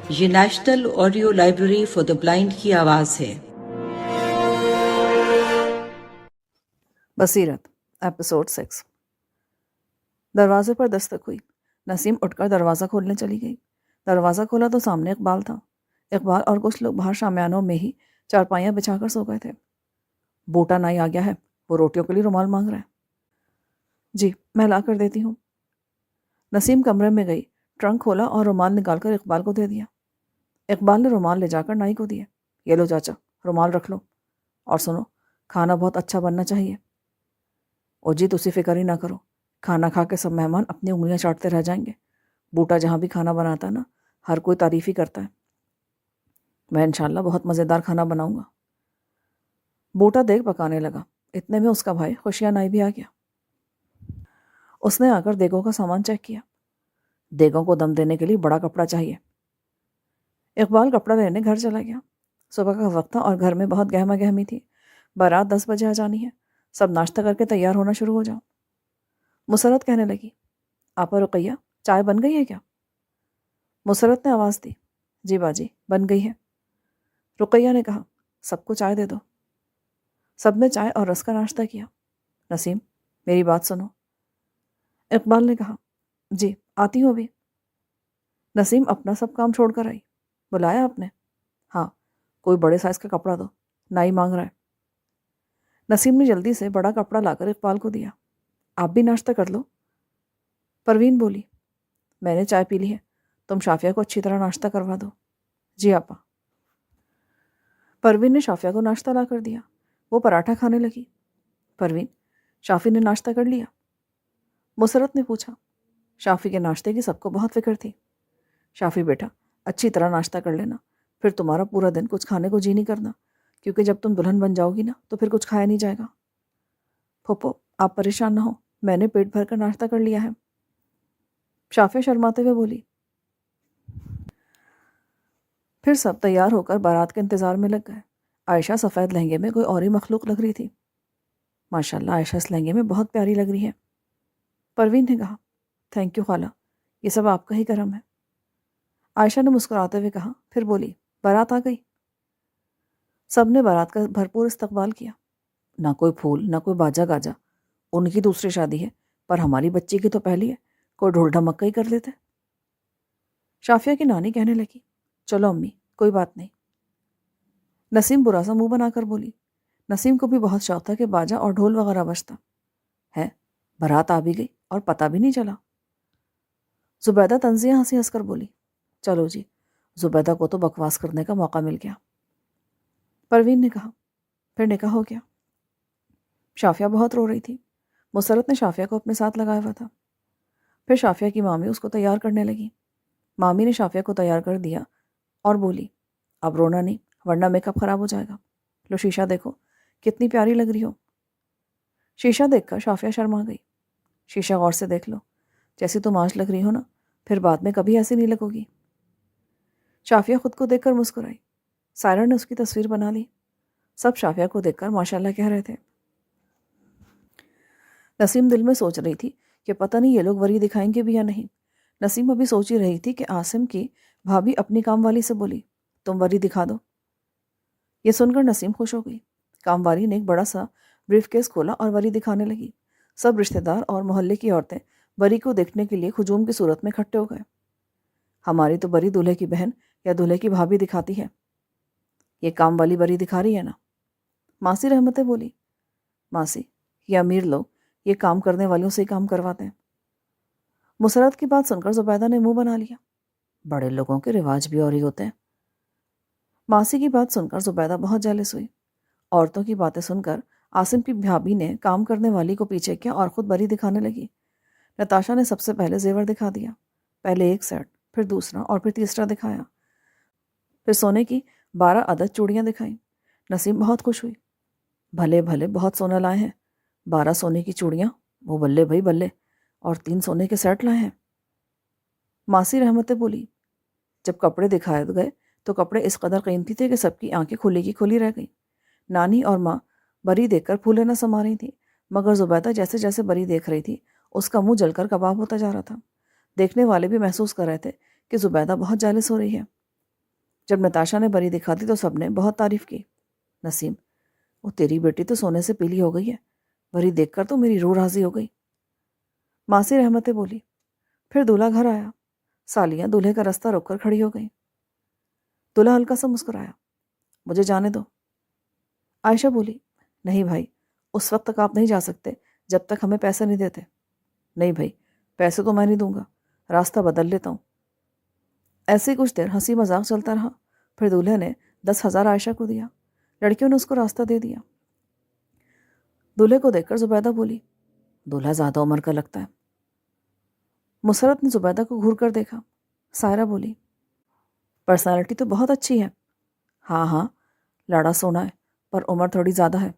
یہ national audio library for the blind کی آواز ہے۔ بصیرت ایپیسوڈ 6۔ دروازے پر دستک ہوئی۔ نسیم اٹھ کر دروازہ کھولنے چلی گئی۔ دروازہ کھولا تو سامنے اقبال تھا۔ اقبال اور کچھ لوگ باہر شامیانوں میں ہی چارپائیاں بچھا کر سو گئے تھے۔ بوٹا نائی آ گیا ہے، وہ روٹیوں کے لیے رومال مانگ رہا ہے۔ جی میں لا کر دیتی ہوں۔ نسیم کمرے میں گئی، ٹرنک کھولا اور رومال نکال کر اقبال کو دے دیا۔ اقبال نے رومال لے جا کر نائی کو دیا۔ یہ لو چاچا، رومال رکھ لو، اور سنو کھانا بہت اچھا بننا چاہیے۔ او جی تسی فکر ہی نہ کرو، کھانا کھا کے سب مہمان اپنی انگلیاں چاٹتے رہ جائیں گے۔ بوٹا جہاں بھی کھانا بناتا ہے نا، ہر کوئی تعریف ہی کرتا ہے۔ میں انشاءاللہ بہت مزیدار کھانا بناؤں گا۔ بوٹا دیگ پکانے لگا، اتنے میں اس کا بھائی خوشیاں نائی بھی آ گیا۔ اس نے آ کر دیگوں کا سامان چیک کیا۔ دیگوں کو دم دینے کے لیے بڑا کپڑا چاہیے۔ اقبال کپڑا لینے گھر چلا گیا۔ صبح کا وقت تھا اور گھر میں بہت گہما گہمی تھی۔ بارات 10 بجے آ جانی ہے، سب ناشتہ کر کے تیار ہونا شروع ہو جاؤ۔ مسرت کہنے لگی، آپا رقیہ چائے بن گئی ہے کیا؟ مسرت نے آواز دی، جی باجی بن گئی ہے۔ رقیہ نے کہا، سب کو چائے دے دو۔ سب نے چائے اور رس کا ناشتہ کیا۔ نسیم میری بات سنو۔ اقبال نے کہا، جی آتی ہوں ابھی۔ نسیم اپنا سب کام چھوڑ کر آئی۔ بلایا آپ نے؟ ہاں، کوئی بڑے سائز کا کپڑا دو، نائی مانگ رہا ہے۔ نسیم نے جلدی سے بڑا کپڑا لا کر اقبال کو دیا۔ آپ بھی ناشتہ کر لو۔ پروین بولی، میں نے چائے پی لی ہے، تم شافیہ کو اچھی طرح ناشتہ کروا دو۔ جی آپا۔ پروین نے شافیہ کو ناشتہ لا کر دیا۔ وہ پراٹھا کھانے لگی۔ پروین، شافی نے ناشتہ کر لیا؟ مسرت نے پوچھا۔ شافی کے ناشتے کی سب کو بہت فکر تھی۔ شافی بیٹا اچھی طرح ناشتہ کر لینا، پھر تمہارا پورا دن کچھ کھانے کو جی نہیں کرنا، کیونکہ جب تم دلہن بن جاؤ گی نا تو پھر کچھ کھایا نہیں جائے گا۔ پھوپھو آپ پریشان نہ ہو، میں نے پیٹ بھر کر ناشتہ کر لیا ہے۔ شافیہ شرماتے ہوئے بولی۔ پھر سب تیار ہو کر بارات کے انتظار میں لگ گئے۔ عائشہ سفید لہنگے میں کوئی اور ہی مخلوق لگ رہی تھی۔ ماشاءاللہ عائشہ اس لہنگے میں بہت پیاری لگ رہی ہے۔ پروین نے کہا، تھینک یو خالہ، یہ سب آپ کا ہی کرم ہے۔ عائشہ نے مسکراتے ہوئے کہا، پھر بولی، بارات آ گئی؟ سب نے بارات کا بھرپور استقبال کیا۔ نہ کوئی پھول، نہ کوئی باجا گاجا۔ ان کی دوسری شادی ہے، پر ہماری بچی کی تو پہلی ہے، کوئی ڈھول ڈھمکا ہی کر لیتے۔ شافیہ کی نانی کہنے لگی، چلو امی کوئی بات نہیں۔ نسیم برا سا منہ بنا کر بولی۔ نسیم کو بھی بہت شوق تھا کہ باجا اور ڈھول وغیرہ بجتا ہے۔ بارات آ بھی گئی اور پتہ بھی نہیں چلا۔ زبیدہ طنزیہ ہنسی ہنس کر بولی، چلو جی، زبیدہ کو تو بکواس کرنے کا موقع مل گیا۔ پروین نے کہا، پھر نکاح ہو گیا؟ شافیہ بہت رو رہی تھی۔ مسرت نے شافیہ کو اپنے ساتھ لگایا ہوا تھا۔ پھر شافیہ کی مامی اس کو تیار کرنے لگی۔ مامی نے شافیہ کو تیار کر دیا اور بولی، اب رونا نہیں ورنہ میک اپ خراب ہو جائے گا۔ لو شیشہ دیکھو، کتنی پیاری لگ رہی ہو۔ شیشہ دیکھ کر شافیہ شرما گئی۔ شیشہ غور سے دیکھ لو، جیسی تم آج لگ رہی ہو نا، پھر بعد میں کبھی ایسی نہیں لگو گی۔ شافیہ خود کو دیکھ کر مسکرائی۔ سائرہ نے اس کی تصویر بنا لی۔ سب شافیہ کو دیکھ کر ماشاءاللہ کہہ رہے تھے۔ نسیم دل میں سوچ رہی تھی کہ پتہ نہیں یہ لوگ وری دکھائیں گے بھی یا نہیں۔ نسیم ابھی سوچ ہی رہی تھی کہ عاصم کی بھابھی اپنی کام والی سے بولی، تم وری دکھا دو۔ یہ سن کر نسیم خوش ہو گئی۔ کام والی نے ایک بڑا سا بریف کیس کھولا اور وری دکھانے لگی۔ سب رشتہ دار اور محلے کی عورتیں وری کو دیکھنے کے لیے ہجوم کی صورت میں اکٹھے ہو گئے۔ ہماری تو بری دولہے کی بہن یا دولہے کی بھابھی دکھاتی ہے، یہ کام والی بری دکھا رہی ہے نا۔ ماسی رحمتیں بولی، ماسی یہ امیر لوگ یہ کام کرنے والوں سے ہی کام کرواتے ہیں۔ مسرت کی بات سن کر زبیدہ نے منہ بنا لیا، بڑے لوگوں کے رواج بھی اور ہی ہوتے ہیں۔ ماسی کی بات سن کر زبیدہ بہت جیلس ہوئی۔ عورتوں کی باتیں سن کر عاصم کی بھابھی نے کام کرنے والی کو پیچھے کیا اور خود بری دکھانے لگی۔ نتاشا نے سب سے پہلے زیور دکھا دیا، پہلے ایک سیٹ، پھر دوسرا اور پھر تیسرا دکھایا۔ پھر سونے کی 12 عدد چوڑیاں دکھائیں۔ نسیم بہت خوش ہوئی، بھلے بھلے بہت سونا لائے ہیں، 12 سونے کی چوڑیاں، وہ بلے بھائی بلے، اور 3 سونے کے سیٹ لائے ہیں۔ ماسی رحمتیں بولی، جب کپڑے دکھائے گئے تو کپڑے اس قدر قیمتی تھے کہ سب کی آنکھیں کھلی کی کھلی رہ گئیں۔ نانی اور ماں بری دیکھ کر پھولے نہ سما رہی تھی، مگر زبیدہ جیسے جیسے بری دیکھ رہی تھی اس کا منہ جل کر کباب ہوتا جا رہا تھا۔ دیکھنے والے بھی محسوس کر رہے تھے کہ زبیدہ بہت جالس ہو رہی ہے۔ جب نتاشا نے پری دکھا دی تو سب نے بہت تعریف کی۔ نسیم: وہ تیری بیٹی تو سونے سے پیلی ہو گئی ہے، پری دیکھ کر تو میری روح راضی ہو گئی۔ ماسی رحمتیں بولی۔ پھر دولہا گھر آیا، سالیاں دولہے کا رستہ روک کر کھڑی ہو گئیں۔ دولہا ہلکا سا مسکرایا۔ مجھے جانے دو۔ عائشہ بولی۔ نہیں بھائی، اس وقت تک آپ نہیں جا سکتے جب تک ہمیں پیسے نہیں دیتے۔ نہیں بھائی، پیسے تو میں نہیں دوں گا، راستہ بدل لیتا ہوں۔ ایسے ہی کچھ دیر ہنسی مذاق چلتا رہا، پھر دولہے نے 10,000 عائشہ کو دیا، لڑکیوں نے اس کو راستہ دے دیا۔ دولہے کو دیکھ کر زبیدہ بولی، دولہا زیادہ عمر کا لگتا ہے۔ مسرت نے زبیدہ کو گھور کر دیکھا۔ سائرہ بولی، پرسنالٹی تو بہت اچھی ہے۔ ہاں ہاں، لاڑا سونا ہے، پر عمر تھوڑی زیادہ ہے۔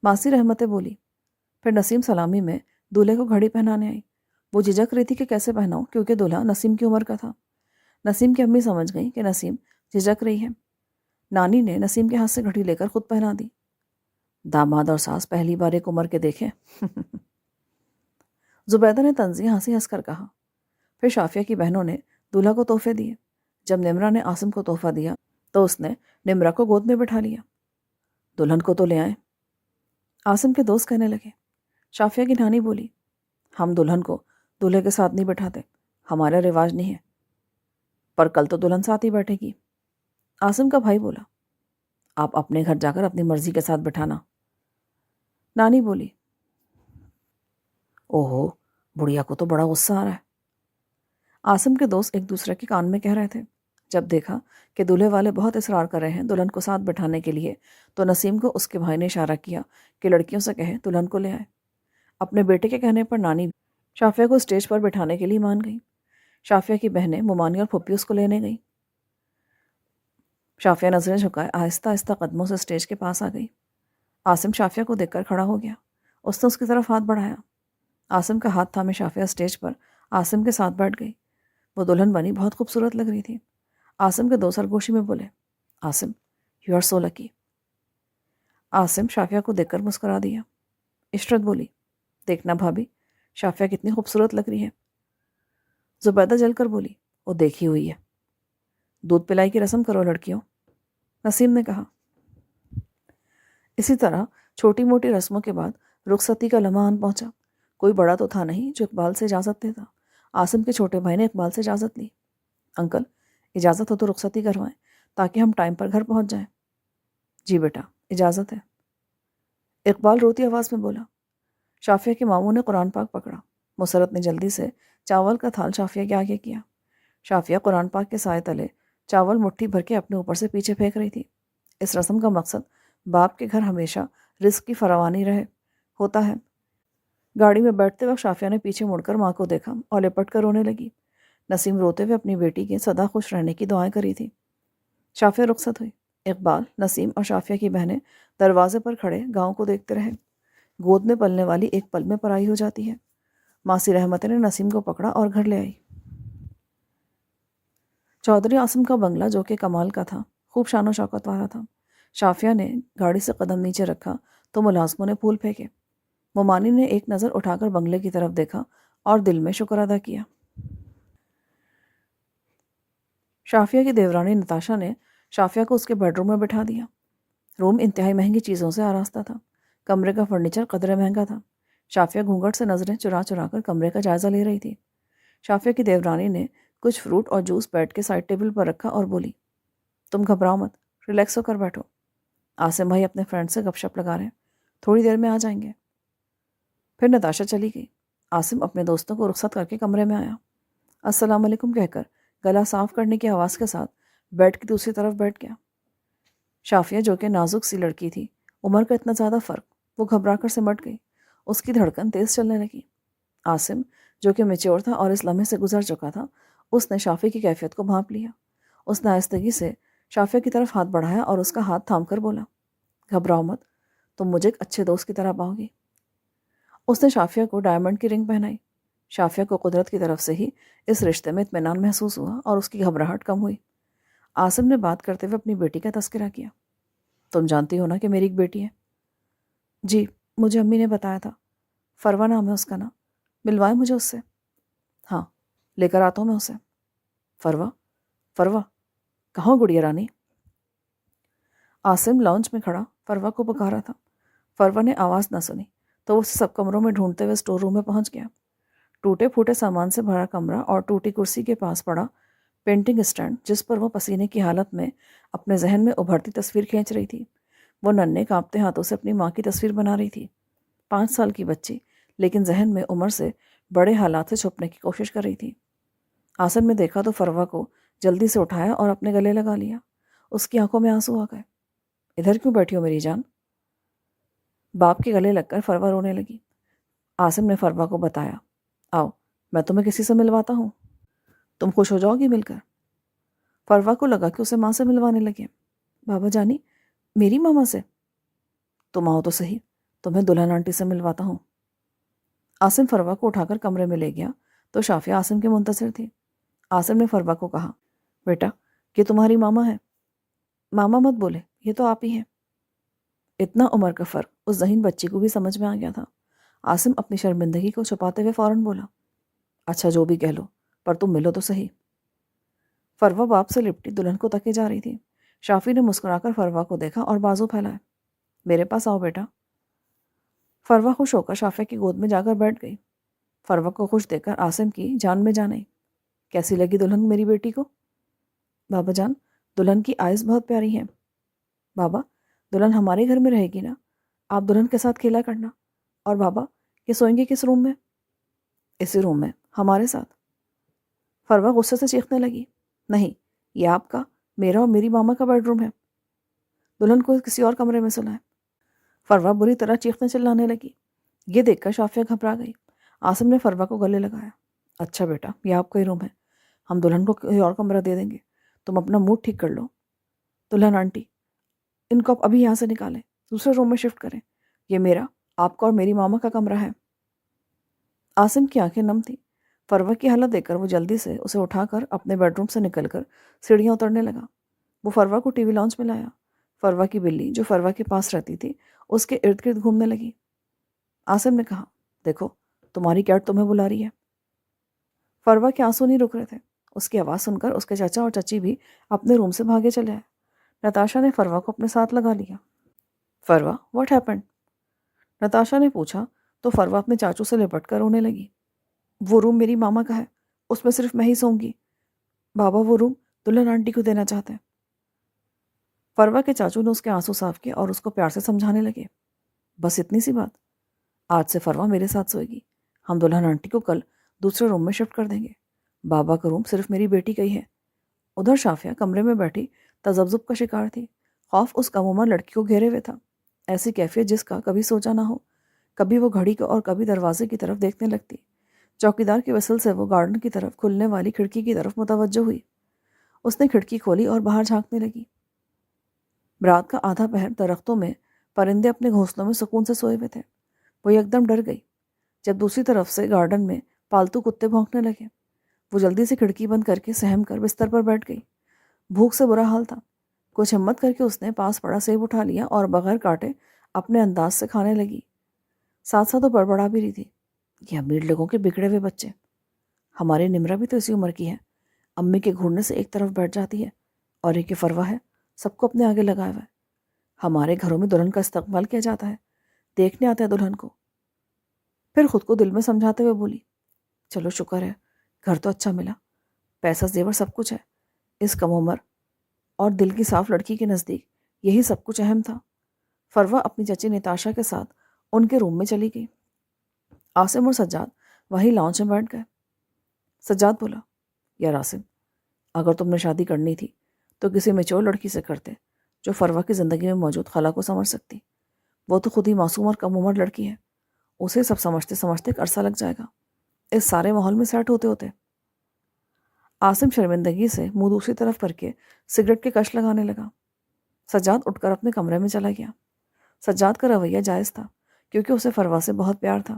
ماسی رحمتیں بولی۔ پھر نسیم سلامی میں دولہے کو گھڑی پہنانے آئی۔ وہ جھجک رہی تھی کہ کیسے پہناؤں، کیونکہ دولہا نسیم کی عمر کا تھا۔ نسیم کی امی سمجھ گئیں کہ نسیم جھجک رہی ہے۔ نانی نے نسیم کے ہاتھ سے گھڑی لے کر خود پہنا دی۔ داماد اور ساس پہلی بار ایک عمر کے دیکھیں۔ زبیدہ نے طنزیہ ہنسی ہنس کر کہا۔ پھر شافیہ کی بہنوں نے دولہا کو تحفے دیے۔ جب نمرہ نے عاصم کو تحفہ دیا تو اس نے نمرہ کو گود میں بٹھا لیا۔ دلہن کو تو لے آئیں۔ عاصم کے دوست کہنے لگے۔ شافیہ کی نانی بولی، ہم دلہن کو دولہے کے ساتھ نہیں بٹھاتے، ہمارا رواج نہیں ہے۔ پر کل تو دلہن ساتھ ہی بیٹھے گی۔ عاصم کا بھائی بولا، آپ اپنے گھر جا کر اپنی مرضی کے ساتھ بٹھانا۔ نانی بولی، اوہو، بڑھیا کو تو بڑا غصہ آ رہا ہے۔ عاصم کے دوست ایک دوسرے کے کان میں کہہ رہے تھے۔ جب دیکھا کہ دولہے والے بہت اصرار کر رہے ہیں دلہن کو ساتھ بٹھانے کے لیے، تو نسیم کو اس کے بھائی نے اشارہ کیا کہ لڑکیوں سے کہے دلہن کو لے آئے۔ اپنے بیٹے کے کہنے پر نانی شافیہ کو اسٹیج پر بٹھانے کے لیے مان گئی۔ شافیہ کی بہنیں ممانی اور پھپھی اس کو لینے گئی۔ شافیہ نظریں جھکائے آہستہ آہستہ قدموں سے اسٹیج کے پاس آ گئی۔ عاصم شافیہ کو دیکھ کر کھڑا ہو گیا۔ اس نے اس کی طرف ہاتھ بڑھایا۔ عاصم کا ہاتھ تھامے شافیہ اسٹیج پر عاصم کے ساتھ بیٹھ گئی۔ وہ دلہن بنی بہت خوبصورت لگ رہی تھی۔ عاصم کے دو سرگوشی میں بولے، عاصم، یو آر سو لکی۔ عاصم شافیہ کو دیکھ کر مسکرا دیا۔ عشرت بولی، دیکھنا بھابھی، شافیہ کتنی خوبصورت لگ رہی ہے۔ زبیدہ جل کر بولی، وہ دیکھی ہوئی ہے۔ دودھ پلائی کی رسم کرو لڑکیوں، نسیم نے کہا۔ اسی طرح چھوٹی موٹی رسموں کے بعد رخصتی کا لمحہ آن پہنچا۔ کوئی بڑا تو تھا نہیں جو اقبال سے اجازت دیتا۔ عاصم کے چھوٹے بھائی نے اقبال سے اجازت لی۔ انکل، اجازت ہو تو رخصتی کروائیں تاکہ ہم ٹائم پر گھر پہنچ جائیں۔ جی بیٹا، اجازت ہے۔ اقبال روتی آواز میں بولا۔ شافیہ کے ماموں نے قرآن پاک پکڑا۔ مسرت نے جلدی سے چاول کا تھال شافیہ کے آگے کیا۔ شافیہ قرآن پاک کے سائے تلے چاول مٹھی بھر کے اپنے اوپر سے پیچھے پھینک رہی تھی۔ اس رسم کا مقصد باپ کے گھر ہمیشہ رزق کی فراوانی رہے ہوتا ہے۔ گاڑی میں بیٹھتے وقت شافیہ نے پیچھے مڑ کر ماں کو دیکھا اور لپٹ کر رونے لگی۔ نسیم روتے ہوئے اپنی بیٹی کے سدا خوش رہنے کی دعائیں کری تھی۔ شافیہ رخصت ہوئی۔ اقبال، نسیم اور شافیہ کی بہنیں دروازے پر کھڑے گاؤں کو دیکھتے رہے۔ گود میں پلنے والی ایک پل میں پرائی ہو جاتی ہے۔ ماسی رحمتیں نے نسیم کو پکڑا اور گھر لے آئی۔ چودھری عاصم کا بنگلہ جو کہ کمال کا تھا، خوب شان و شوکت والا تھا۔ شافیہ نے گاڑی سے قدم نیچے رکھا تو ملازموں نے پھول پھینکے۔ ممانی نے ایک نظر اٹھا کر بنگلے کی طرف دیکھا اور دل میں شکر ادا کیا۔ شافیہ کی دیورانی نتاشا نے شافیہ کو اس کے بیڈ روم میں بٹھا دیا۔ روم انتہائی مہنگی چیزوں سے آراستہ تھا۔ کمرے کا فرنیچر قدرے مہنگا تھا۔ شافیہ گھونگھٹ سے نظریں چرا چرا کر کمرے کا جائزہ لے رہی تھی۔ شافیہ کی دیورانی نے کچھ فروٹ اور جوس بیڈ کے سائڈ ٹیبل پر رکھا اور بولی، تم گھبراؤ مت، ریلیکس ہو کر بیٹھو۔ عاصم بھائی اپنے فرینڈ سے گپ شپ لگا رہے ہیں، تھوڑی دیر میں آ جائیں گے۔ پھر نتاشا چلی گئی۔ عاصم اپنے دوستوں کو رخصت کر کے کمرے میں آیا۔ السلام علیکم کہہ کر گلا صاف کرنے کی آواز کے ساتھ بیڈ کی دوسری طرف بیٹھ گیا۔ شافیہ جو کہ نازک سی لڑکی تھی، عمر کا اتنا زیادہ فرق، وہ گھبرا کر سمٹ گئی۔ اس کی دھڑکن تیز چلنے لگی۔ عاصم جو کہ میچور تھا اور اس لمحے سے گزر چکا تھا، اس نے شافیہ کی کیفیت کو بھانپ لیا۔ اس نے آہستگی سے شافیہ کی طرف ہاتھ بڑھایا اور اس کا ہاتھ تھام کر بولا، گھبراؤ مت، تم مجھے ایک اچھے دوست کی طرح پاؤ گی۔ اس نے شافیہ کو ڈائمنڈ کی رنگ پہنائی۔ شافیہ کو قدرت کی طرف سے ہی اس رشتے میں اطمینان محسوس ہوا اور اس کی گھبراہٹ کم ہوئی۔ عاصم نے بات کرتے ہوئے اپنی بیٹی کا تذکرہ کیا۔ تم جانتی ہو نا کہ میری ایک بیٹی ہے؟ جی، مجھے امی نے بتایا تھا، فروہ نام ہے اس کا نام، ملوائے مجھے اس سے۔ ہاں، لے کر آتا ہوں میں اسے۔ فروہ؟ فروہ؟ کہاں گڑیا رانی؟ عاصم لاؤنج میں کھڑا فروا کو پکارا تھا۔ فروا نے آواز نہ سنی تو وہ اسے سب کمروں میں ڈھونڈتے ہوئے اسٹور روم میں پہنچ گیا۔ ٹوٹے پھوٹے سامان سے بھرا کمرہ اور ٹوٹی کرسی کے پاس پڑا پینٹنگ اسٹینڈ جس پر وہ پسینے کی حالت میں اپنے ذہن میں ابھرتی تصویر کھینچ رہی تھی۔ وہ ننھے کانپتے ہاتھوں سے اپنی ماں کی تصویر بنا رہی تھی، 5 سال کی بچی، لیکن ذہن میں عمر سے بڑے حالات سے چھپنے کی کوشش کر رہی تھی۔ عاصم نے دیکھا تو فروا کو جلدی سے اٹھایا اور اپنے گلے لگا لیا۔ اس کی آنکھوں میں آنسو آ گئے۔ ادھر کیوں بیٹھی ہو میری جان؟ باپ کے گلے لگ کر فروا رونے لگی۔ عاصم نے فروا کو بتایا، آؤ میں تمہیں کسی سے ملواتا ہوں، تم خوش ہو جاؤ گی مل کر۔ فروا کو لگا کہ اسے ماں سے ملوانے لگے۔ بابا جانی، میری ماما سے؟ تم آؤ تو صحیح، تمہیں دلہن آنٹی سے ملواتا ہوں۔ عاصم فروا کو اٹھا کر کمرے میں لے گیا تو شافیہ عاصم کے منتظر تھی۔ عاصم نے فروا کو کہا، بیٹا یہ تمہاری ماما ہے۔ ماما مت بولے، یہ تو آپ ہی ہیں۔ اتنا عمر کا فرق اس ذہین بچی کو بھی سمجھ میں آ گیا تھا۔ عاصم اپنی شرمندگی کو چھپاتے ہوئے فوراً بولا، اچھا جو بھی کہہ لو، پر تم ملو تو صحیح۔ فروا باپ سے لپٹی دلہن کو تکے جا رہی تھی۔ شافی نے مسکرا کر فروا کو دیکھا اور بازو پھیلائے، میرے پاس آؤ بیٹا۔ فروا خوش ہو کر شافیہ کی گود میں جا کر بیٹھ گئی۔ فروا کو خوش دیکھ کر عاصم کی جان میں جان آئی۔ کیسی لگی دلہن میری بیٹی کو؟ بابا جان، دلہن کی آئز بہت پیاری ہیں۔ بابا، دلہن ہمارے گھر میں رہے گی نا، آپ دلہن کے ساتھ کھیلا کرنا۔ اور بابا، یہ سوئیں گے کس روم میں؟ اسی روم میں، ہمارے ساتھ۔ فروا غصے سے چیخنے لگی، نہیں، یہ آپ کا، میرا اور میری ماما کا بیڈ روم ہے، دلہن کو کسی اور کمرے میں سلائیں۔ فروا بری طرح چیخنے چلانے لگی۔ یہ دیکھ کر شافیہ گھبرا گئی۔ عاصم نے فروا کو گلے لگایا، اچھا بیٹا، یہ آپ کا ہی روم ہے، ہم دلہن کو کوئی اور کمرہ دے دیں گے، تم اپنا موڈ ٹھیک کر لو۔ دلہن آنٹی، ان کو ابھی یہاں سے نکالیں، دوسرے روم میں شفٹ کریں، یہ میرا، آپ کا اور میری ماما کا کمرہ ہے۔ عاصم کی آنکھیں نم تھیں۔ فروا کی حالت دیکھ کر وہ جلدی سے اسے اٹھا کر اپنے بیڈ روم سے نکل کر سیڑھیاں اترنے لگا۔ وہ فروا کو ٹی وی لاؤنج میں لایا۔ فروا کی بلی جو فروا کے پاس رہتی تھی اس کے ارد گرد گھومنے لگی۔ عاصم نے کہا، دیکھو تمہاری کیٹ تمہیں بلا رہی ہے۔ فروا کے آنسو نہیں رک رہے تھے۔ اس کی آواز سن کر اس کے چچا اور چچی بھی اپنے روم سے بھاگے چلے آئے۔ نتاشا نے فروا کو اپنے ساتھ لگا لیا۔ Farwa, what happened? نتاشا نے پوچھا تو فروا اپنے چاچو سے لپٹ کر رونے لگی۔ وہ روم میری ماما کا ہے، اس میں صرف میں ہی سوں گی۔ بابا وہ روم دلہن آنٹی کو دینا چاہتے ہیں۔ فروا کے چاچو نے اس کے آنسو صاف کیے اور اس کو پیار سے سمجھانے لگے، بس اتنی سی بات، آج سے فروا میرے ساتھ سوئے گی، ہم دلہن آنٹی کو کل دوسرے روم میں شفٹ کر دیں گے، بابا کا روم صرف میری بیٹی کا ہی ہے۔ ادھر شافیہ کمرے میں بیٹھی تذبذب کا شکار تھی۔ خوف اس کم عمر لڑکی کو گھیرے ہوئے تھا، ایسی کیفیت جس کا کبھی سوچا نہ ہو۔ کبھی وہ گھڑی کو اور کبھی دروازے کی طرف دیکھنے لگتی۔ چوکیدار کے وصل سے وہ گارڈن کی طرف کھلنے والی کھڑکی کی طرف متوجہ ہوئی۔ اس نے کھڑکی کھولی اور باہر جھانکنے لگی۔ رات کا آدھا پہر درختوں میں پرندے اپنے گھونسلوں میں سکون سے سوئے ہوئے تھے۔ وہ یکدم ڈر گئی جب دوسری طرف سے گارڈن میں پالتو کتے بھونکنے لگے۔ وہ جلدی سے کھڑکی بند کر کے سہم کر بستر پر بیٹھ گئی۔ بھوک سے برا حال تھا۔ کچھ ہمت کر کے اس نے پاس پڑا سیب اٹھا لیا اور بغیر کاٹے اپنے انداز سے کھانے لگی۔ ساتھ ساتھ وہ بڑبڑا بھی رہی تھی، یہ امیر لوگوں کے بگڑے ہوئے بچے، ہماری نمرا بھی تو اسی عمر کی ہے، امی کے گھوڑنے سے ایک طرف بیٹھ جاتی ہے اور ایک یہ فروا ہے، سب کو اپنے آگے لگایا ہوا ہے۔ ہمارے گھروں میں دلہن کا استقبال کیا جاتا ہے، دیکھنے آتے ہیں دلہن کو۔ پھر خود کو دل میں سمجھاتے ہوئے بولی، چلو شکر ہے، گھر تو اچھا ملا، پیسہ زیور سب کچھ ہے، اس کم عمر اور دل کی صاف لڑکی کے نزدیک یہی سب کچھ اہم تھا۔ فروا اپنی چچی نتاشا کے ساتھ ان کے روم میں چلی گئی۔ عاصم اور سجاد وہی لاؤنج میں بیٹھ گئے۔ سجاد بولا، یار عاصم، اگر تم نے شادی کرنی تھی تو کسی میچور لڑکی سے کرتے جو فروا کی زندگی میں موجود خلا کو سمجھ سکتی۔ وہ تو خود ہی معصوم اور کم عمر لڑکی ہے، اسے سب سمجھتے سمجھتے ایک عرصہ لگ جائے گا، اس سارے ماحول میں سیٹ ہوتے ہوتے۔ عاصم شرمندگی سے منہ دوسری طرف کر کے سگریٹ کے کش لگانے لگا۔ سجاد اٹھ کر اپنے کمرے میں چلا گیا۔ سجاد کا رویہ جائز تھا کیونکہ اسے فروا سے بہت پیار تھا۔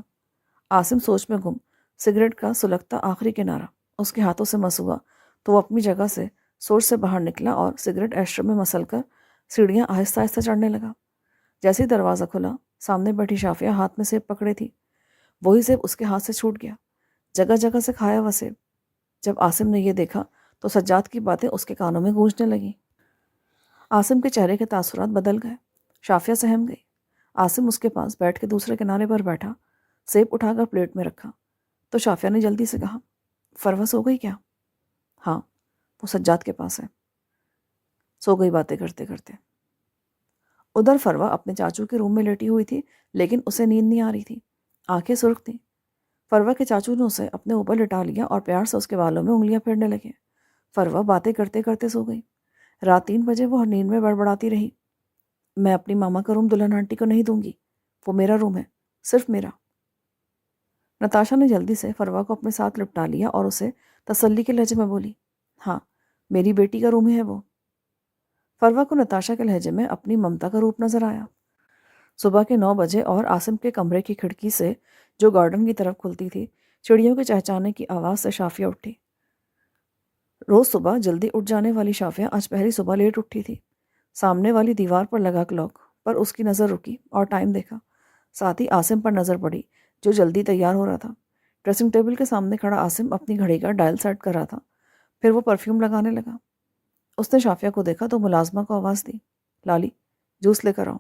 عاصم سوچ میں گم، سگریٹ کا سلگتا آخری کنارہ اس کے ہاتھوں سے مس ہوا تو وہ اپنی جگہ سے سوچ سے باہر نکلا اور سگریٹ ایشٹر میں مسل کر سیڑھیاں آہستہ آہستہ چڑھنے لگا۔ جیسے ہی دروازہ کھلا، سامنے بیٹھی شافیہ ہاتھ میں سیب پکڑے تھی۔ وہی سیب اس کے ہاتھ سے چھوٹ گیا، جگہ جگہ سے کھایا ہوا سیب۔ جب عاصم نے یہ دیکھا تو سجاد کی باتیں اس کے کانوں میں گونجنے لگیں۔ عاصم کے چہرے کے تاثرات بدل گئے۔ شافیہ سہم گئی۔ عاصم اس کے پاس بیٹھ کے دوسرے کنارے پر بیٹھا، سیب اٹھا کر پلیٹ میں رکھا تو شافیہ نے جلدی سے کہا، فروہ سو گئی کیا؟ ہاں، وہ سجاد کے پاس ہے، سو گئی باتیں کرتے کرتے۔ ادھر فروہ اپنے چاچو کے روم میں لیٹی ہوئی تھی، لیکن اسے نیند نہیں آ رہی تھی، آنکھیں سرخ تھیں۔ فروہ کے چاچو نے اسے اپنے اوپر لٹا لیا اور پیار سے اس کے بالوں میں انگلیاں پھیرنے لگے۔ فروہ باتیں کرتے کرتے سو گئی۔ رات 3 بجے وہ نیند میں بڑبڑاتی رہی، میں اپنی ماما کا روم دلہن آنٹی کو نہیں دوں گی، وہ میرا روم ہے، صرف میرا۔ نتاشا نے جلدی سے فروہ کو اپنے ساتھ لپٹا لیا اور اسے تسلی کے لہجے میں بولی، ہاں، میری بیٹی کا روم ہی ہے وہ۔ فروہ کو نتاشا کے لہجے میں اپنی ممتا کا روپ نظر آیا۔ صبح کے 9 بجے اور عاصم کے کمرے کی کھڑکی سے جو گارڈن کی طرف کھلتی تھی، چڑیوں کے چہچانے کی آواز سے شافیہ اٹھی۔ روز صبح جلدی اٹھ جانے والی شافیہ آج پہلی صبح لیٹ اٹھی تھی۔ سامنے والی دیوار پر لگا کلاک پر اس کی نظر رکی اور ٹائم دیکھا۔ ساتھ ہی عاصم پر نظر پڑی جو جلدی تیار ہو رہا تھا۔ ڈریسنگ ٹیبل کے سامنے کھڑا عاصم اپنی گھڑی کا ڈائل سیٹ کر رہا تھا، پھر وہ پرفیوم لگانے لگا۔ اس نے شافیہ کو دیکھا تو ملازمہ کو آواز دی، لالی جوس لے کر آؤ۔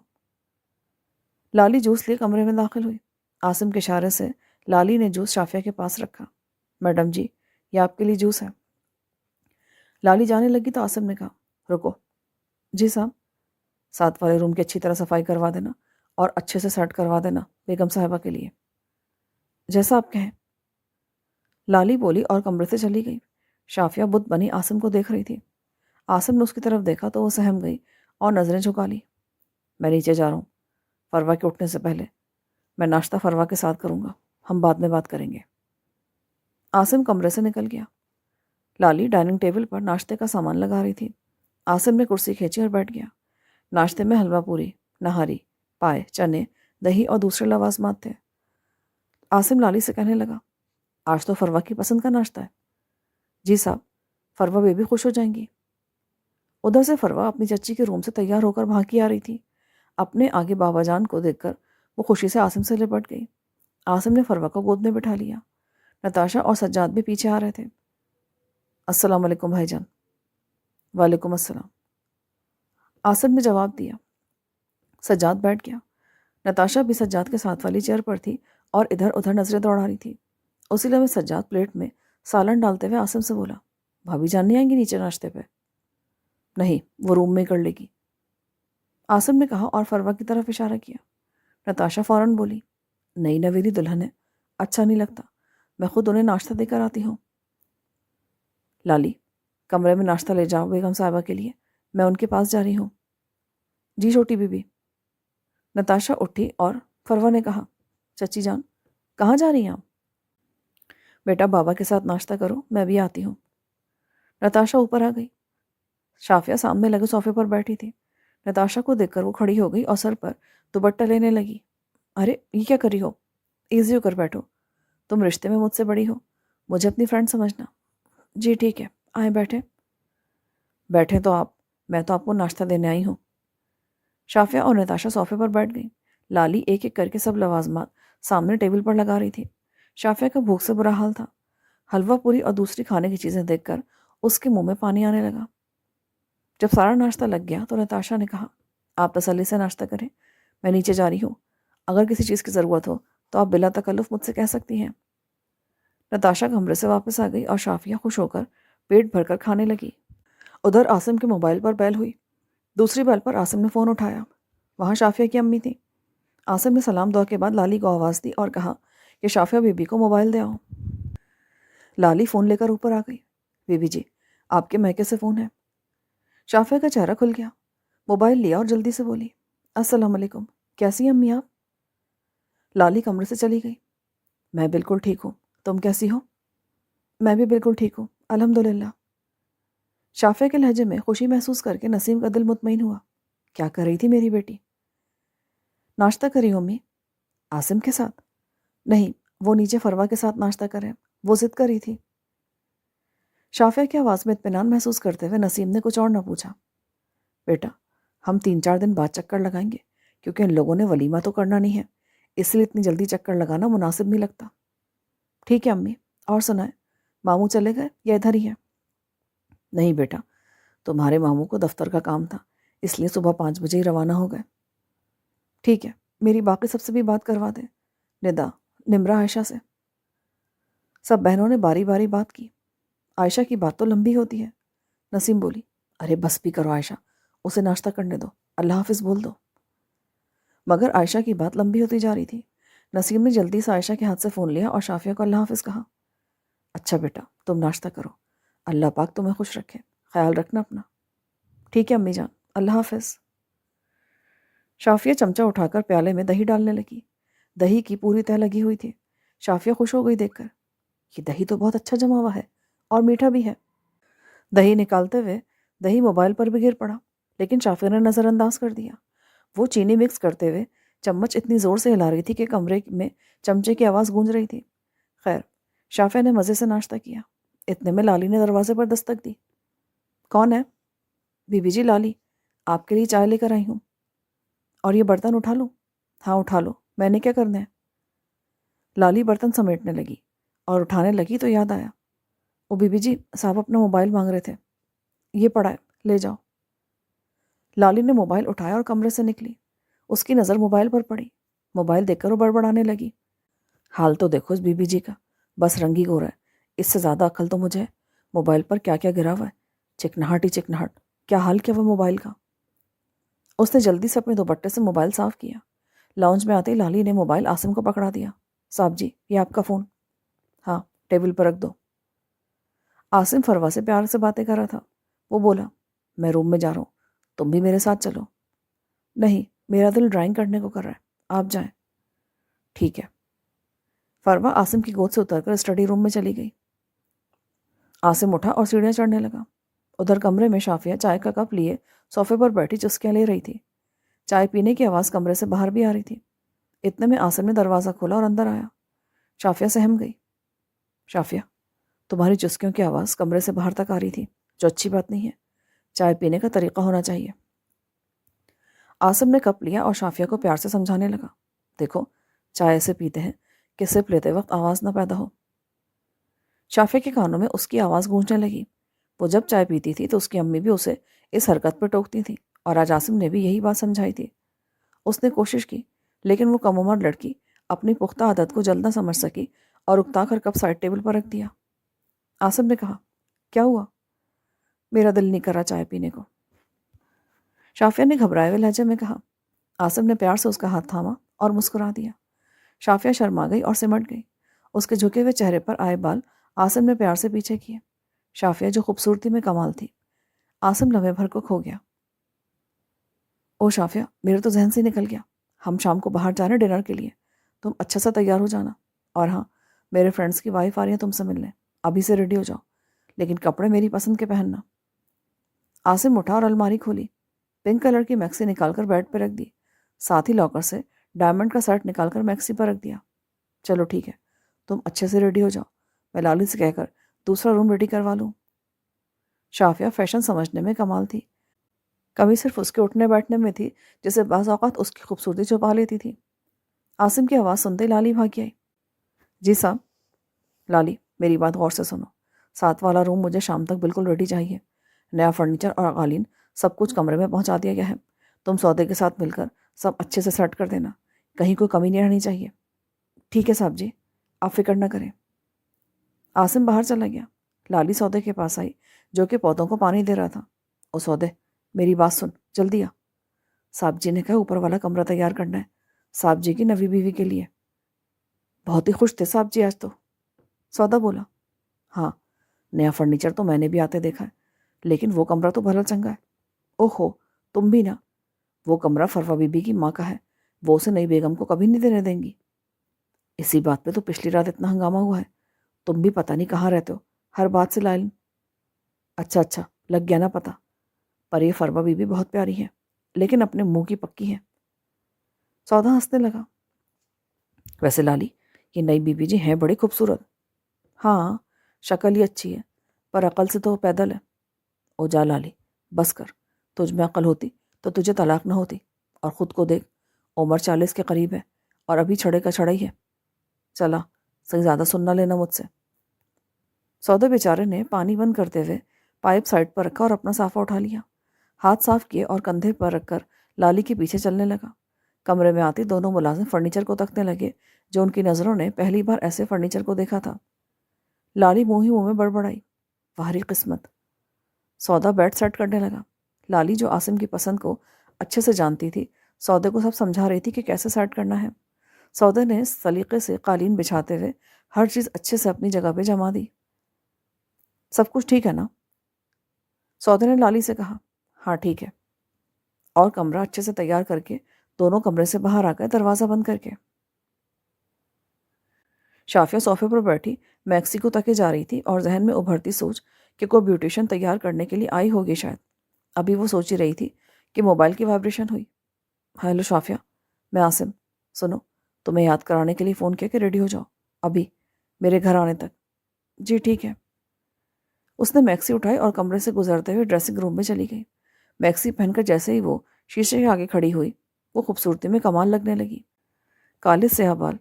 لالی جوس لیے کمرے میں داخل ہوئی۔ عاصم کے اشارے سے لالی نے جوس شافیہ کے پاس رکھا۔ میڈم جی، یہ آپ کے لیے جوس ہے۔ لالی جانے لگی تو عاصم نے کہا، رکو۔ جی صاحب۔ ساتھ والے روم کی اچھی طرح صفائی کروا دینا اور اچھے سے سیٹ کروا دینا بیگم صاحبہ کے لیے۔ جیسا آپ کہیں۔ لالی بولی اور کمرے سے چلی گئی۔ شافیہ بت بنی عاصم کو دیکھ رہی تھی۔ عاصم نے اس کی طرف دیکھا تو وہ سہم گئی اور نظریں جھکا لی۔ میں نیچے جا رہا ہوں، فروہ کے اٹھنے سے پہلے۔ میں ناشتہ فروہ کے ساتھ کروں گا، ہم بعد میں بات کریں گے۔ عاصم کمرے سے نکل گیا۔ لالی ڈائننگ ٹیبل پر ناشتے کا سامان لگا رہی تھی۔ عاصم نے کرسی کھینچی اور بیٹھ گیا۔ ناشتے میں حلوہ پوری، نہاری، پائے، چنے، دہی اور دوسرے لوازمات تھے۔ عاصم لالی سے کہنے لگا، آج تو فروہ کی پسند کا ناشتہ ہے۔ جی صاحب، فروہ بیبی خوش ہو جائیں گی۔ ادھر سے فروہ اپنی چچی کے روم سے تیار ہو کر بھاگی آ رہی تھی۔ اپنے آگے بابا جان کو دیکھ کر وہ خوشی سے عاصم سے لپٹ گئی۔ عاصم نے فروہ کو گود میں بٹھا لیا۔ نتاشا اور سجاد بھی پیچھے آ رہے تھے۔ السلام علیکم بھائی جان۔ وعلیکم السلام۔ عاصم نے جواب دیا۔ سجاد بیٹھ گیا۔ نتاشا بھی سجاد کے ساتھ والی چیئر پر تھی اور ادھر ادھر نظریں دوڑا رہی تھی۔ اسی لمحے سجاد پلیٹ میں سالن ڈالتے ہوئے عاصم سے بولا، بھابھی جان نہیں آئیں گی نیچے ناشتے پہ؟ نہیں، وہ روم میں کر لے گی، عاصم نے کہا اور فروہ کی طرف اشارہ کیا۔ نتاشا فوراً بولی، نئی نویلی دلہن ہے، اچھا نہیں لگتا، میں خود انہیں ناشتہ دے کر آتی ہوں۔ لالی، کمرے میں ناشتہ لے جاؤ بیگم صاحبہ کے لیے، میں ان کے پاس جا رہی ہوں۔ جی چھوٹی بی بی۔ نتاشا اٹھی اور فروہ نے کہا، چچی جان کہاں جا رہی ہیں آپ؟ بیٹا بابا کے ساتھ ناشتہ کرو، میں بھی آتی ہوں۔ نتاشا اوپر آ گئی۔ شافیہ سامنے لگے صوفے پر بیٹھی تھی۔ نتاشا کو دیکھ کر وہ کھڑی ہو گئی اور سر پر دوپٹہ لینے لگی۔ ارے یہ کیا کری ہو؟ ایزی ہو کر بیٹھو، تم رشتے میں مجھ سے بڑی ہو، مجھے اپنی فرینڈ سمجھنا۔ جی ٹھیک ہے، آئیں بیٹھیں۔ بیٹھیں تو آپ، میں تو آپ کو ناشتہ دینے آئی ہوں۔ شافیہ اور نتاشا صوفے پر بیٹھ گئی۔ لالی ایک ایک کر کے سب لوازمات سامنے ٹیبل پر لگا رہی تھی۔ شافیہ کا بھوک سے برا حال تھا۔ حلوہ پوری اور دوسری کھانے کی چیزیں دیکھ کر اس کے منہ میں پانی آنے لگا۔ جب سارا ناشتہ لگ گیا تو نتاشا نے کہا، آپ تسلی سے ناشتہ کریں، میں نیچے جا رہی ہوں، اگر کسی چیز کی ضرورت ہو تو آپ بلا تکلف مجھ سے کہہ سکتی ہیں۔ نتاشا کمرے سے واپس آ گئی اور شافیہ خوش ہو کر پیٹ بھر کر کھانے لگی۔ ادھر عاصم کے موبائل پر بیل ہوئی۔ دوسری بیل پر عاصم نے فون اٹھایا۔ وہاں شافیہ کی امی تھی۔ عاصم نے سلام دعا کے بعد لالی کو آواز دی اور کہا کہ شافیہ بی بی کو موبائل دے آؤ۔ لالی فون لے کر اوپر آ گئی۔ بی بی جی، آپ کے میکے سے فون ہے۔ شافیہ کا چہرہ کھل گیا۔ موبائل لیا اور جلدی سے بولی، السلام علیکم، کیسی ہیں امی آپ؟ لالی کمرے سے چلی گئی۔ میں بالکل ٹھیک ہوں، تم کیسی ہو؟ میں بھی بالکل ٹھیک ہوں، الحمدللہ۔ شافیہ کے لہجے میں خوشی محسوس کر کے نسیم کا دل مطمئن ہوا۔ کیا کر رہی تھی میری بیٹی؟ ناشتہ کری ہوں امی۔ عاصم کے ساتھ؟ نہیں، وہ نیچے فروہ کے ساتھ ناشتہ کریں، وہ ضد کر رہی تھی۔ شافیہ کی آواز میں اطمینان محسوس کرتے ہوئے نسیم نے کچھ اور نہ پوچھا۔ بیٹا، ہم 3-4 دن بعد چکر لگائیں گے، کیونکہ ان لوگوں نے ولیمہ تو کرنا نہیں ہے، اس لیے اتنی جلدی چکر لگانا مناسب نہیں لگتا۔ ٹھیک ہے امی، اور سنائیں، ماموں چلے گئے یا ادھر ہی ہیں؟ نہیں بیٹا، تمہارے ماموں کو دفتر کا کام تھا، اس لیے صبح 5 بجے ہی روانہ ہو گئے۔ ٹھیک ہے، میری باقی سب سے بھی بات کروا دیں۔ ندا، نمرا عائشہ سے۔ سب بہنوں نے باری باری بات کی۔ عائشہ کی بات تو لمبی ہوتی ہے۔ نسیم بولی، ارے بس بھی کرو عائشہ، اسے ناشتہ کرنے دو، اللہ حافظ بول دو۔ مگر عائشہ کی بات لمبی ہوتی جا رہی تھی۔ نسیم نے جلدی سے عائشہ کے ہاتھ سے فون لیا اور شافیہ کو اللہ حافظ کہا۔ اچھا بیٹا، تم ناشتہ کرو، اللہ پاک تمہیں خوش رکھے، خیال رکھنا اپنا۔ ٹھیک ہے امی جان، اللہ حافظ۔ شافیہ چمچہ اٹھا کر پیالے میں دہی ڈالنے لگی۔ دہی کی پوری تہ لگی ہوئی تھی۔ شافیہ خوش ہو گئی دیکھ کر، یہ دہی تو بہت اچھا جما ہوا ہے اور میٹھا بھی ہے۔ دہی نکالتے ہوئے دہی موبائل پر بھی گر پڑا، لیکن شافیہ نے نظر انداز کر دیا۔ وہ چینی مکس کرتے ہوئے چمچ اتنی زور سے ہلا رہی تھی کہ کمرے میں چمچے کی آواز گونج رہی تھی۔ خیر، شافیہ نے مزے سے ناشتہ کیا۔ اتنے میں لالی نے دروازے پر دستک دی۔ کون ہے؟ بی بی جی لالی، آپ کے لیے چائے لے کر آئی ہوں۔ اور یہ برتن اٹھا لوں؟ ہاں اٹھا لو، میں نے کیا کرنا ہے؟ لالی برتن سمیٹنے لگی اور اٹھانے لگی تو یاد آیا، او بی بی جی، صاحب اپنا موبائل مانگ رہے تھے، یہ پڑا ہے، لے جاؤ۔ لالی نے موبائل اٹھایا اور کمرے سے نکلی۔ اس کی نظر موبائل پر پڑی۔ موبائل دیکھ کر وہ بڑبڑانے لگی، حال تو دیکھو اس بی بی جی کا، بس رنگ ہی گورا ہے، اس سے زیادہ عقل تو مجھے ہے۔ موبائل پر کیا کیا گرا ہوا ہے، چکناہٹ ہی چکناہٹ، کیا حال کیا وہ موبائل کا۔ اس نے جلدی سے اپنے دوپٹے سے موبائل صاف کیا۔ لاؤنج میں آتے ہی لالی نے موبائل عاصم کو پکڑا دیا۔ صاحب جی، یہ آپ کا فون۔ ہاں، ٹیبل پر رکھ دو۔ عاصم فروا سے پیار سے باتیں کر رہا تھا۔ وہ بولا، میں روم میں جا رہا ہوں، تم بھی میرے ساتھ چلو۔ نہیں، میرا دل ڈرائنگ کرنے کو کر رہا ہے، آپ جائیں۔ ٹھیک ہے۔ فروا عاصم کی گود سے اتر کر اسٹڈی روم میں چلی گئی۔ عاصم اٹھا اور سیڑھیاں چڑھنے لگا۔ ادھر کمرے میں شافیہ چائے کا کپ لیے صوفے پر بیٹھی چسکیاں لے رہی تھی۔ چائے پینے کی آواز کمرے سے باہر بھی آ رہی تھی۔ اتنے میں عاصم نے دروازہ کھولا اور اندر آیا۔ شافیہ سہم گئی۔ شافیہ، تمہاری چسکیوں کی آواز کمرے سے باہر تک آ رہی تھی، جو اچھی بات نہیں ہے، چائے پینے کا طریقہ ہونا چاہیے۔ عاصم نے کپ لیا اور شافیہ کو پیار سے سمجھانے لگا، دیکھو چائے ایسے پیتے ہیں کہ سپ لیتے وقت آواز نہ پیدا ہو۔ شافیہ کے کانوں میں اس کی آواز گونجنے لگی۔ وہ جب چائے پیتی تھی تو اس کی امی بھی اسے اس حرکت پہ ٹوکتی تھی، اور آج عاصم نے بھی یہی بات سمجھائی تھی۔ اس نے کوشش کی، لیکن وہ کم عمر لڑکی اپنی پختہ عادت کو جلد نہ سمجھ سکی اور اکتا کر کپ سائڈ ٹیبل پر رکھ دیا۔ عاصم نے کہا، کیا ہوا؟ میرا دل نہیں کر رہا چائے پینے کو۔ شافیہ نے گھبرائے ہوئے لہجے میں کہا۔ عاصم نے پیار سے اس کا ہاتھ تھاما اور مسکرا دیا۔ شافیہ شرما گئی اور سمٹ گئی۔ اس کے جھکے ہوئے چہرے پر آئے بال عاصم نے پیار سے پیچھے کیے۔ شافیہ جو خوبصورتی میں کمال تھی۔ عاصم لمحے بھر کو کھو گیا۔ او شافیہ، میرے تو ذہن سے نکل گیا، ہم شام کو باہر جا رہے ڈنر کے لیے، تم اچھا سا تیار ہو جانا۔ اور ہاں، میرے فرینڈس کی وائف آ رہی ہیں تم سے ملنے، ابھی سے ریڈی ہو جاؤ، لیکن کپڑے میری پسند کے پہننا۔ عاصم اٹھا اور الماری کھولی، پنک کلر کی میکسی نکال کر بیڈ پہ رکھ دی، ساتھ ہی لاکر سے ڈائمنڈ کا سیٹ نکال کر میکسی پر رکھ دیا۔ چلو ٹھیک ہے، تم اچھے سے ریڈی ہو جاؤ، میں لالی سے کہہ کر دوسرا روم ریڈی کروا لوں۔ شافیہ فیشن سمجھنے میں کمال تھی، کمی صرف اس کے اٹھنے بیٹھنے میں تھی جسے بعض اوقات اس کی خوبصورتی چھپا لیتی تھی۔ عاصم کی آواز سنتے ہی لالی بھاگی آئی۔ جی صاحب۔ لالی، میری بات غور سے سنو، 7 والا روم مجھے شام تک بالکل ریڈی چاہیے، نیا فرنیچر اور قالین سب کچھ کمرے میں پہنچا دیا گیا ہے، تم سودے کے ساتھ مل کر سب اچھے سے سیٹ کر دینا، کہیں کوئی کمی نہیں رہنی چاہیے۔ ٹھیک ہے صاحب جی، آپ فکر نہ کریں۔ عاصم باہر چلا گیا۔ لالی سودے کے پاس آئی جو کہ پودوں کو پانی دے رہا تھا۔ او سودے، میری بات سن، جلدی آ۔ صاحب جی نے کہا اوپر والا کمرہ تیار کرنا ہے، صاحب جی کی نوی بیوی کے لیے۔ بہت ہی خوش تھے صاحب جی آج تو۔ سودا بولا، ہاں، نیا فرنیچر تو میں نے بھی آتے دیکھا ہے، لیکن وہ کمرہ تو بھلا چنگا ہے۔ اوہو، تم بھی نا، وہ کمرہ فروا بی بی کی ماں کا ہے، وہ اسے نئی بیگم کو کبھی نہیں دینے دیں گی۔ اسی بات پہ تو پچھلی رات اتنا ہنگامہ ہوا ہے، تم بھی پتہ نہیں کہاں رہتے ہو، ہر بات سے لائل۔ اچھا اچھا، لگ گیا نا پتہ، پر یہ فروا بی بی بہت پیاری ہے، لیکن اپنے منہ کی پکی ہے۔ سودا ہنسنے لگا۔ ویسے لالی، یہ نئی بی بی جی ہیں بڑی خوبصورت۔ ہاں، شکل ہی اچھی ہے، پر عقل سے تو وہ پیدل ہے۔ او جا لالی، بس کر، تجھ میں عقل ہوتی تو تجھے طلاق نہ ہوتی، اور خود کو دیکھ، عمر 40 کے قریب ہے اور ابھی چھڑے کا چھڑا ہی ہے۔ چلا، صحیح زیادہ سننا لینا مجھ سے۔ سودا بیچارے نے پانی بند کرتے ہوئے پائپ سائڈ پر رکھا اور اپنا صافہ اٹھا لیا، ہاتھ صاف کیے اور کندھے پر رکھ کر لالی کے پیچھے چلنے لگا۔ کمرے میں آتے دونوں ملازم فرنیچر کو تکنے لگے جو ان کی نظروں نے پہلی بار ایسے فرنیچر کو دیکھا تھا۔ لالی منہ ہی منہ میں بڑبڑائی، بھاری قسمت۔ سودا بیڈ سیٹ کرنے لگا۔ لالی جو عاصم کی پسند کو اچھے سے جانتی تھی، سودے کو سب سمجھا رہی تھی کہ کیسے سیٹ کرنا ہے۔ سودے نے سلیقے سے قالین بچھاتے ہوئے ہر چیز اچھے سے اپنی جگہ پہ جما دی۔ سب کچھ ٹھیک ہے نا؟ سودے نے لالی سے کہا۔ ہاں ٹھیک ہے، اور کمرہ اچھے سے تیار کر کے دونوں کمرے سے باہر آ گئے دروازہ بند کر کے۔ شافیہ صوفے پر بیٹھی میکسی کو تکے جا رہی تھی اور ذہن میں ابھرتی سوچ کہ کوئی بیوٹیشن تیار کرنے کے لیے آئی ہوگی شاید۔ ابھی وہ سوچ ہی رہی تھی کہ موبائل کی وائبریشن ہوئی۔ ہیلو شافیہ، میں عاصم، سنو، تمہیں یاد کرانے کے لیے فون کیا کہ ریڈی ہو جاؤ ابھی میرے گھر آنے تک۔ جی ٹھیک ہے۔ اس نے میکسی اٹھائی اور کمرے سے گزرتے ہوئے ڈریسنگ روم میں چلی گئی۔ میکسی پہن کر جیسے ہی وہ شیشے کے آگے کھڑی ہوئی، وہ خوبصورتی میں کمال لگنے لگی۔ کالے سیاہ بال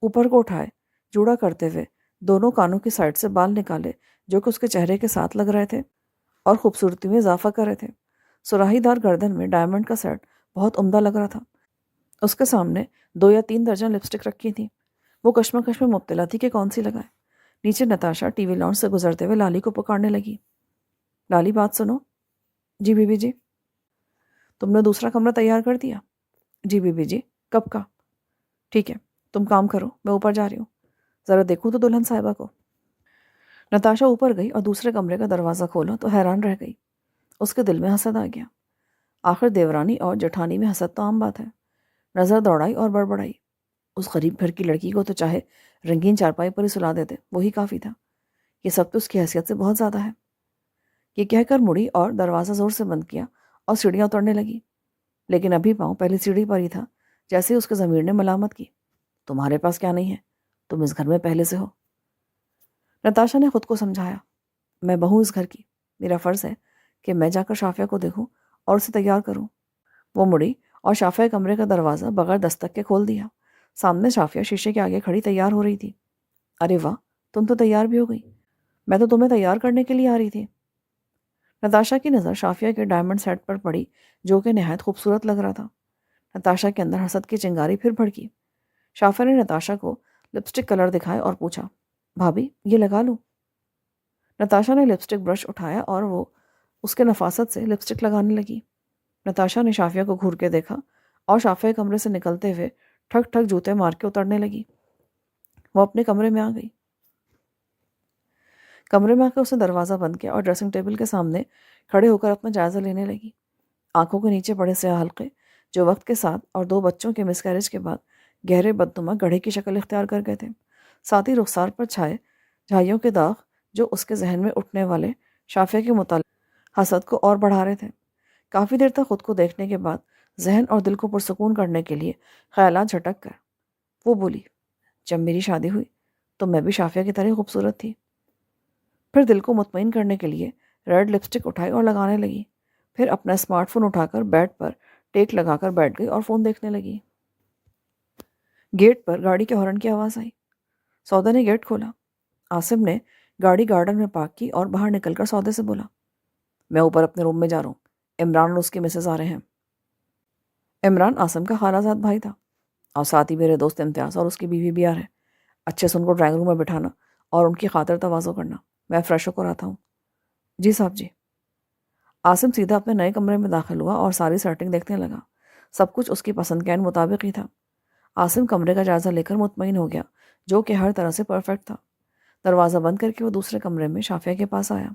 اوپر کو اٹھائے، جوڑا کرتے ہوئے دونوں کانوں کی سائڈ سے بال نکالے جو کہ اس کے چہرے کے ساتھ لگ رہے تھے اور خوبصورتی میں اضافہ کر رہے تھے۔ سراہی دار گردن میں ڈائمنڈ کا سیٹ بہت عمدہ لگ رہا تھا۔ اس کے سامنے 2 یا 3 درجن لپسٹک رکھی تھی۔ وہ کشمکش میں مبتلا تھی کہ کون سی لگائے۔ نیچے نتاشا ٹی وی لانچ سے گزرتے ہوئے لالی کو پکارنے لگی۔ لالی بات سنو۔ جی بی بی جی۔ تم نے دوسرا کمرہ تیار کر دیا؟ جی بی بی جی۔ کب کا؟ ٹھیک ہے، تم کام کرو، میں اوپر جا رہی ہوں، ذرا دیکھوں تو دلہن صاحبہ کو۔ نتاشا اوپر گئی اور دوسرے کمرے کا دروازہ کھولا تو حیران رہ گئی۔ اس کے دل میں حسد آ گیا۔ آخر دیورانی اور جٹھانی میں حسد تو عام بات ہے۔ نظر دوڑائی اور بڑبڑائی، اس غریب گھر کی لڑکی کو تو چاہے رنگین چارپائی پر ہی سلا دیتے وہی کافی تھا، یہ سب تو اس کی حیثیت سے بہت زیادہ ہے۔ یہ کہہ کر مڑی اور دروازہ زور سے بند کیا اور سیڑھیاں اترنے لگی، لیکن ابھی پاؤں پہلی سیڑھی پر ہی تھا جیسے اس کے ضمیر نے ملامت کی۔ تمہارے پاس کیا نہیں ہے؟ تم اس گھر میں پہلے سے ہو۔ نتاشا نے خود کو سمجھایا، میں بہو اس گھر کی، میرا فرض ہے کہ میں جا کر شافیہ کو دیکھوں اور اسے تیار کروں۔ وہ مڑی اور شافیہ کمرے کا دروازہ بغیر دستک کے کھول دیا۔ سامنے شافیہ شیشے کے آگے کھڑی تیار ہو رہی تھی۔ ارے واہ، تم تو تیار بھی ہو گئی، میں تو تمہیں تیار کرنے کے لیے آ رہی تھی۔ نتاشا کی نظر شافیہ کے ڈائمنڈ سیٹ پر پڑی جو کہ نہایت خوبصورت لگ رہا تھا۔ نتاشا کے اندر حسد کی چنگاری پھر بھڑکی۔ شافیہ نے نتاشا کو لپسٹک کلر دکھائے اور پوچھا، بھابھی یہ لگا لوں؟ نتاشا نے لپسٹک برش اٹھایا اور وہ اس کے نفاست سے لپسٹک لگانے لگی۔ نتاشا نے شافیہ کو گھور کے دیکھا اور شافیہ کمرے سے نکلتے ہوئے ٹھک ٹھک جوتے مار کے اترنے لگی۔ وہ اپنے کمرے میں آ گئی۔ کمرے میں آ کے اس نے دروازہ بند کیا اور ڈریسنگ ٹیبل کے سامنے کھڑے ہو کر اپنا جائزہ لینے لگی۔ آنکھوں کے نیچے بڑے سیاہ حلقے جو وقت کے ساتھ اور 2 بچوں کے مس کیریج کے بعد گہرے بدنما گڑھے کی شکل اختیار کر گئے تھے۔ ساتھ ہی رخسار پر چھائے جھائیوں کے داغ جو اس کے ذہن میں اٹھنے والے شافیہ کے متعلق حسد کو اور بڑھا رہے تھے۔ کافی دیر تک خود کو دیکھنے کے بعد ذہن اور دل کو پرسکون کرنے کے لیے خیالات جھٹک کر وہ بولی، جب میری شادی ہوئی تو میں بھی شافیہ کی طرح خوبصورت تھی۔ پھر دل کو مطمئن کرنے کے لیے ریڈ لپسٹک اٹھائی اور لگانے لگی۔ پھر اپنا اسمارٹ فون اٹھا کر بیڈ پر ٹیک لگا کر بیٹھ گئی اور فون دیکھنے لگی۔ گیٹ پر گاڑی کے ہارن کی آواز آئی۔ سودا نے گیٹ کھولا۔ عاصم نے گاڑی گارڈن میں پارک کی اور باہر نکل کر سودے سے بولا، میں اوپر اپنے روم میں جا رہا ہوں، عمران اور اس کی مسز آ رہے ہیں۔ عمران عاصم کا خالہ زاد بھائی تھا اور ساتھ ہی میرے دوست امتیاز اور اس کی بیوی بھی آ رہے ہیں۔ اچھے سے ان کو ڈرائنگ روم میں بٹھانا اور ان کی خاطر تواضع کرنا، میں فریش ہو کر آتا ہوں۔ جی صاحب جی۔ عاصم سیدھا اپنے نئے کمرے میں داخل ہوا اور ساری سیٹنگ دیکھنے لگا۔ سب کچھ اس کی پسند کے عین مطابق ہی تھا۔ عاصم کمرے کا جائزہ لے کر مطمئن ہو گیا جو کہ ہر طرح سے پرفیکٹ تھا۔ دروازہ بند کر کے وہ دوسرے کمرے میں شافیہ کے پاس آیا۔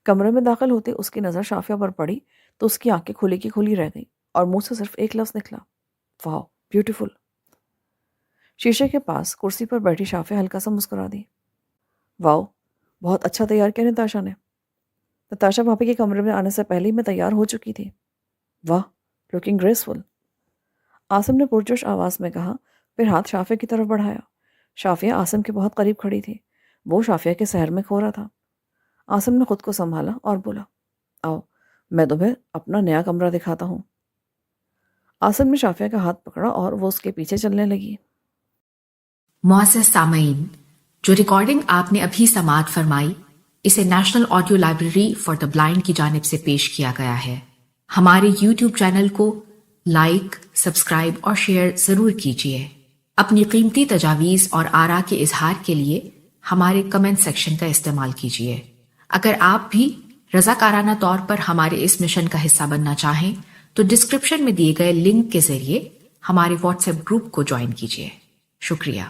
کمرے میں داخل ہوتے اس کی نظر شافیہ پر پڑی تو اس کی آنکھیں کھلی کی کھلی رہ گئی اور منہ سے صرف ایک لفظ نکلا، واو بیوٹیفل۔ شیشے کے پاس کرسی پر بیٹھی شافیہ ہلکا سا مسکرا دی۔ واو، بہت اچھا تیار کیا نتاشا نے۔ نتاشا بھابھی کے کمرے میں آنے سے پہلے ہی میں تیار ہو چکی تھی۔ واہ، لوکنگ گریسفل، عاصم نے پرجوش آواز میں کہا، پھر ہاتھ شافیہ کی طرف بڑھایا۔ شافیہ عاصم کے بہت قریب کھڑی تھی، وہ شافیہ کے سحر میں کھو رہا تھا۔ عاصم نے خود کو سنبھالا اور بولا، آؤ میں تمہیں اپنا نیا کمرہ دکھاتا ہوں۔ عاصم نے شافیہ کا ہاتھ پکڑا اور وہ اس کے پیچھے چلنے لگی۔ معزز سامعین، جو ریکارڈنگ آپ نے ابھی سماعت فرمائی اسے national audio library for the blind کی جانب سے پیش کیا گیا ہے۔ ہمارے یوٹیوب چینل کو لائک، سبسکرائب اور شیئر ضرور کیجیے۔ اپنی قیمتی تجاویز اور آراء کے اظہار کے لیے ہمارے کمنٹ سیکشن کا استعمال کیجیے۔ اگر آپ بھی رضاکارانہ طور پر ہمارے اس مشن کا حصہ بننا چاہیں تو ڈسکرپشن میں دیے گئے لنک کے ذریعے ہمارے واٹس ایپ گروپ کو جوائن کیجیے۔ شکریہ۔